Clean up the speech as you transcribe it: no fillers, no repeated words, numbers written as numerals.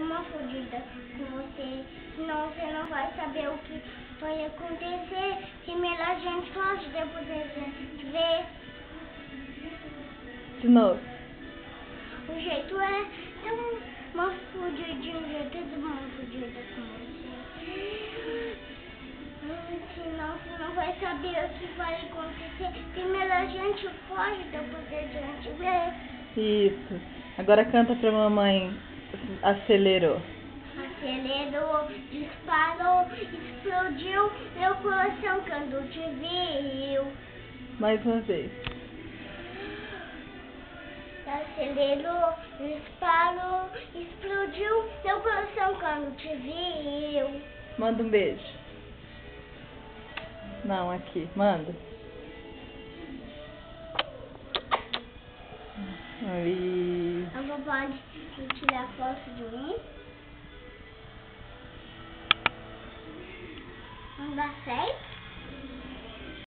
uma fodida com você, senão você não vai saber o que vai acontecer. Se melhor a gente foge depois a gente vê. De novo. O jeito é uma fodidinha, todo mundo fodida com você. Senão você não vai saber o que vai acontecer. Primeiro a gente foge, depois a gente vê. Isso. Agora canta pra mamãe. Acelerou. Acelerou, disparou, explodiu meu coração quando te viu. Mais uma vez. Acelerou, disparou, explodiu meu coração quando te viu. Manda um beijo. Não, aqui. Manda. Aí. A vovó pode tirar foto de mim? Não dá certo?